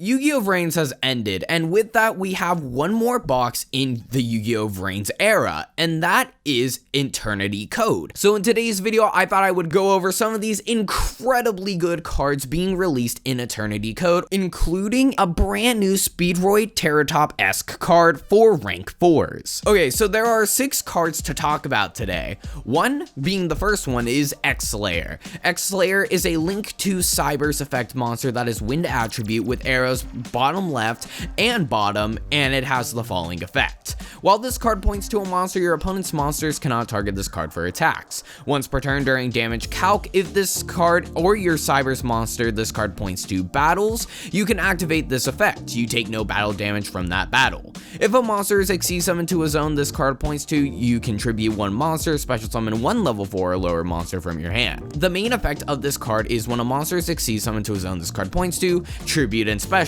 Yu-Gi-Oh! Vrains has ended, and with that, we have one more box in the Yu-Gi-Oh! Vrains era, and that is Eternity Code. So in today's video, I thought I would go over some of these incredibly good cards being released in Eternity Code, including a brand new Speedroid Terratop-esque card for rank 4s. Okay, so there are 6 cards to talk about today. One being the first one is Xlayer. Xlayer is a link to Cyberse effect monster that is wind attribute with arrows bottom left and bottom, and it has the following effect. While this card points to a monster, your opponent's monsters cannot target this card for attacks. Once per turn during damage calc, if this card or your Cyberse monster this card points to battles, you can activate this effect. You take no battle damage from that battle. If a monster is Xyz summoned to a zone this card points to, you contribute 1 monster, special summon 1 level 4 or lower monster from your hand. The main effect of this card is when a monster is Xyz summoned to a zone this card points to, tribute and special.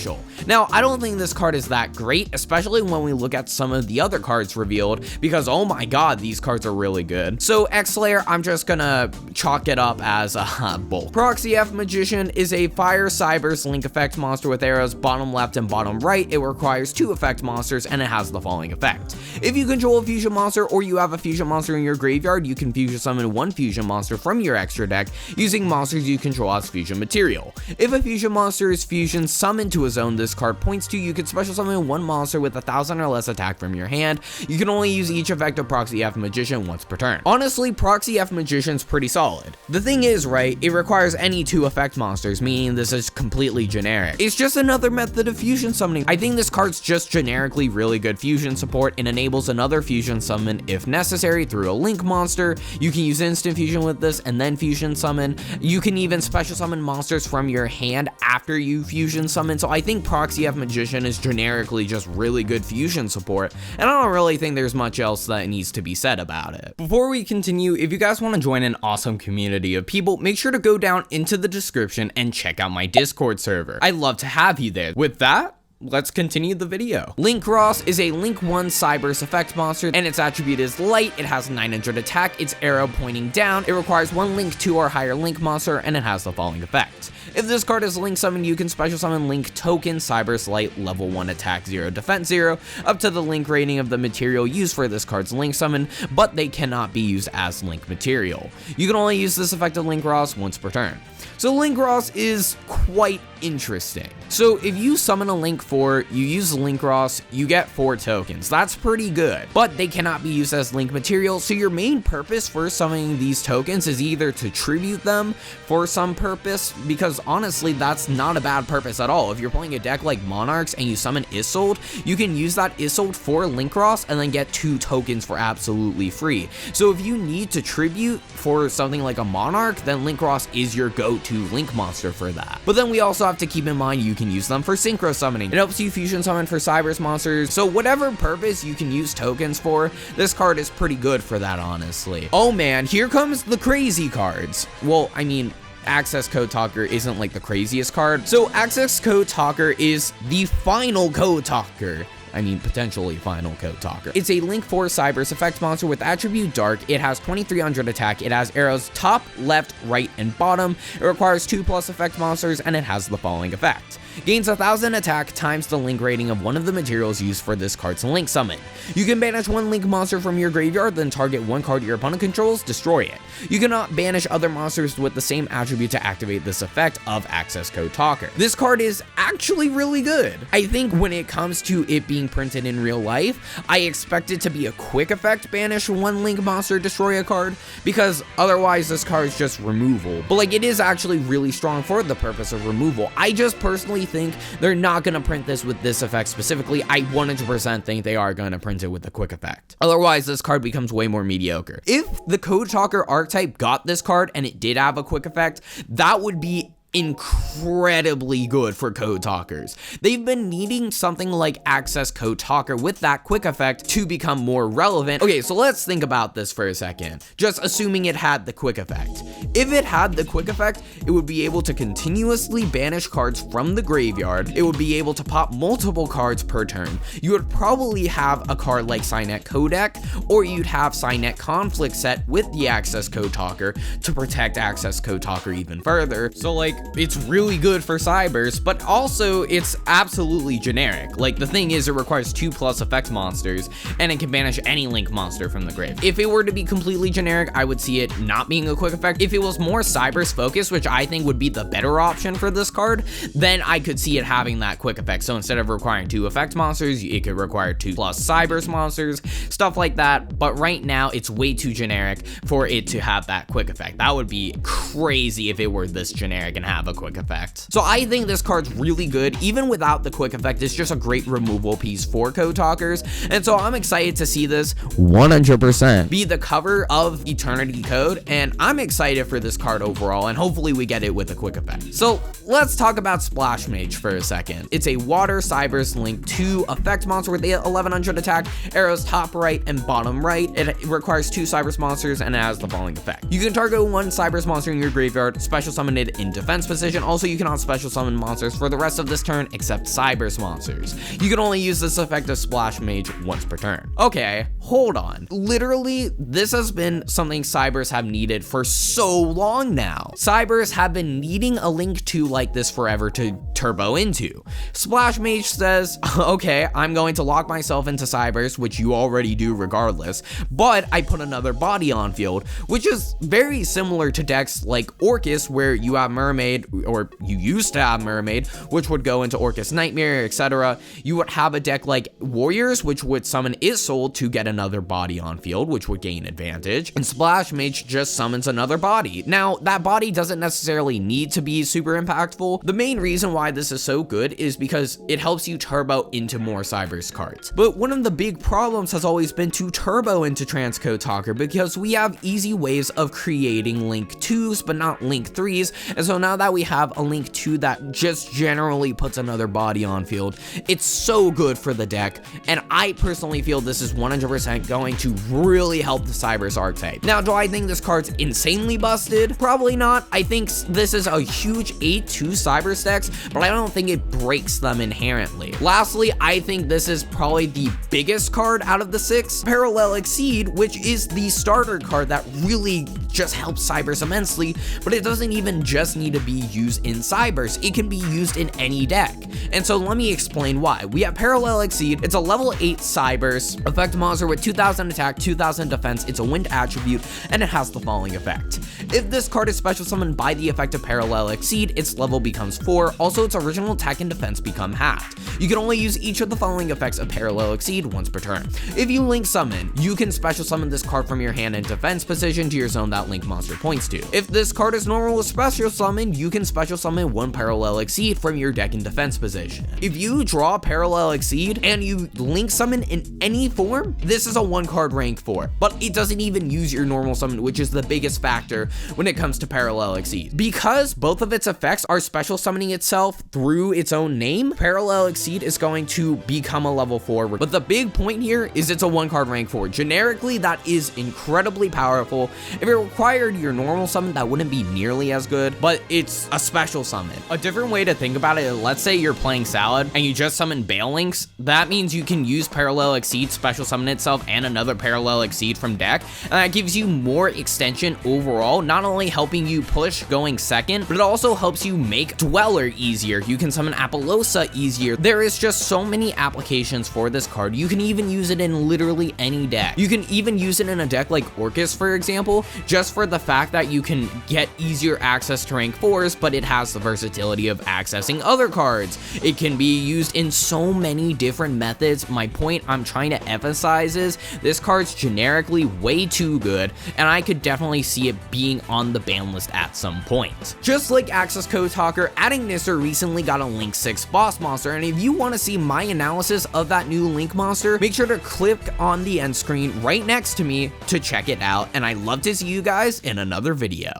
Now, I don't think this card is that great, especially when we look at some of the other cards revealed, because oh my god, these cards are really good. So Xlayer, I'm just gonna chalk it up as a bulk. Proxy Magician is a fire Cyberse link effect monster with arrows bottom left and bottom right. It requires 2 effect monsters and it has the following effect. If you control a fusion monster or you have a fusion monster in your graveyard, you can fusion summon 1 fusion monster from your extra deck using monsters you control as fusion material. If a fusion monster is fusion summoned to a zone this card points to, you can special summon 1 monster with 1,000 or less attack from your hand. You can only use each effect of Proxy Magician once per turn. Honestly, Proxy Magician's pretty solid. The thing is, right, it requires any 2 effect monsters, meaning this is completely generic. It's just another method of fusion summoning. I think this card's just generically really good fusion support and enables another fusion summon if necessary through a link monster. You can use instant fusion with this and then fusion summon. You can even special summon monsters from your hand after you fusion summon. So I think Proxy Magician is generically just really good fusion support, and I don't really think there's much else that needs to be said about it. Before we continue, if you guys want to join an awesome community of people, make sure to go down into the description and check out my Discord server. I'd love to have you there. With that, let's continue the video. Link Ross is a Link 1 Cyberse effect monster, and its attribute is light. It has 900 attack, its arrow pointing down. It requires 1 Link 2 or higher Link monster, and it has the following effect. If this card is Link summoned, you can special summon Link Token Cyberse Light level 1 attack 0 defense 0 up to the Link rating of the material used for this card's Link summon, but they cannot be used as Link material. You can only use this effect of Link Ross once per turn. So Link Ross is quite interesting. So if you summon a Link 4, you use Link Ross, you get 4 tokens. That's pretty good, but they cannot be used as Link material, so your main purpose for summoning these tokens is either to tribute them for some purpose, because honestly, that's not a bad purpose at all. If you're playing a deck like Monarchs and you summon Isolde, you can use that Isolde for Link Ross and then get 2 tokens for absolutely free. So if you need to tribute for something like a Monarch, then Link Ross is your go-to Link monster for that. But then we also have to keep in mind you can use them for synchro summoning. It helps you fusion summon for Cyberse monsters, so whatever purpose you can use tokens for, this card is pretty good for that, honestly. Oh man, here comes the crazy cards. Well, I mean, Access Code Talker isn't like the craziest card. So Access Code Talker is the final Code Talker. I mean, potentially final Code Talker. It's a Link 4 Cyberse effect monster with attribute Dark. It has 2300 attack. It has arrows top, left, right, and bottom. It requires 2+ effect monsters, and it has the following effect. Gains 1000 attack times the Link rating of one of the materials used for this card's Link summon. You can banish 1 Link monster from your graveyard, then target 1 card your opponent controls, destroy it. You cannot banish other monsters with the same attribute to activate this effect of Access Code Talker. This card is actually really good. I think when it comes to it being printed in real life, I expect it to be a quick effect banish 1 Link monster, destroy a card, because otherwise this card is just removal. But like, it is actually really strong for the purpose of removal. I just personally think they're not going to print this with this effect specifically. I 100% think they are going to print it with the quick effect. Otherwise, this card becomes way more mediocre. If the Code Talker archetype got this card and it did have a quick effect, that would be incredibly good for Code Talkers. They've been needing something like Access Code Talker with that quick effect to become more relevant. Okay, so let's think about this for a second. Just assuming it had the quick effect. If it had the quick effect, it would be able to continuously banish cards from the graveyard. It would be able to pop multiple cards per turn. You would probably have a card like Signet Codec, or you'd have Signet Conflict set with the Access Code Talker to protect Access Code Talker even further. So like, it's really good for Cyberse, but also it's absolutely generic. Like, the thing is, it requires 2+ effect monsters, and it can banish any link monster from the grave. If it were to be completely generic, I would see it not being a quick effect. If it was more Cyberse focused, which I think would be the better option for this card, then I could see it having that quick effect. So instead of requiring 2 effect monsters, it could require 2+ Cyberse monsters, stuff like that. But right now, it's way too generic for it to have that quick effect. That would be crazy if it were this generic and have a quick effect. So I think this card's really good. Even without the quick effect, it's just a great removal piece for Code Talkers. And so I'm excited to see this 100% be the cover of Eternity Code. And I'm excited for this card overall, and hopefully we get it with a quick effect. So let's talk about Splash Mage for a second. It's a water Cyberse link 2 effect monster with the 1100 attack, arrows top right and bottom right. It requires 2 Cyberse monsters, and it has the following effect. You can target 1 Cyberse monster in your graveyard, special summon it in defense position. Also, you cannot special summon monsters for the rest of this turn except Cyberse monsters. You can only use this effect of Splash Mage once per turn. Okay, hold on. Literally, this has been something Cyberse have needed for so long now. Cyberse have been needing a link 2 like this forever to turbo into. Splash Mage says, okay, I'm going to lock myself into Cyberse, which you already do regardless, but I put another body on field, which is very similar to decks like Orcus, where you have Mermaid, or you used to have Mermaid, which would go into Orcus Nightmare, etc. You would have a deck like Warriors, which would summon Isolde to get another body on field, which would gain advantage, and Splash Mage just summons another body. Now, that body doesn't necessarily need to be super impactful. The main reason why this is so good is because it helps you turbo into more Cyberse cards. But one of the big problems has always been to turbo into Transcode Talker, because we have easy ways of creating link 2s but not link 3s, and so now that we have a link 2 that just generally puts another body on field, it's so good for the deck, and I personally feel this is 100% going to really help the Cyberse archetype. Now, do I think this card's insanely busted? Probably not. I think this is a huge 8-2 Cyberse decks, but I don't think it breaks them inherently. Lastly, I think this is probably the biggest card out of the 6, ParallelExceed, which is the starter card that really just helps Cyberse immensely, but it doesn't even just need to be used in Cyberse. It can be used in any deck. And so let me explain why. We have ParallelExceed. It's a level 8 Cyberse effect monster with 2000 attack, 2000 defense. It's a wind attribute, and it has the following effect. If this card is special summoned by the effect of ParallelExceed, its level becomes 4. Also, its original attack and defense become halved. You can only use each of the following effects of ParallelExceed once per turn. If you link summon, you can special summon this card from your hand in defense position to your zone that link monster points to. If this card is normal with special summon, you can special summon 1 ParallelExceed from your deck in defense position. If you draw ParallelExceed and you link summon in any form, this is a 1 card rank 4, but it doesn't even use your normal summon, which is the biggest factor when it comes to ParallelExceed. Because both of its effects are special summoning itself through its own name, ParallelExceed is going to become a level 4, but the big point here is it's a 1 card rank 4. Generically, that is incredibly powerful. If it required your normal summon, that wouldn't be nearly as good, but it's a special summon. A different way to think about it, let's say you're playing Salad and you just summon Bale Links, that means you can use ParallelExceed, special summon itself, and another ParallelExceed from deck, and that gives you more extension overall, not only helping you push going second, but it also helps you make Dweller easier. You can summon Apollosa easier. There is just so many applications for this card. You can even use it in literally any deck. You can even use it in a deck like Orcus, for example, just for the fact that you can get easier access to rank 4s, but it has the versatility of accessing other cards. It can be used in so many different methods. My point I'm trying to emphasize is this card's generically way too good, and I could definitely see it being on the ban list at some point. Just like Access Code Talker, adding Nisser recently got a Link 6 boss monster, and if you want to see my analysis of that new Link monster, make sure to click on the end screen right next to me to check it out, and I'd love to see you guys in another video.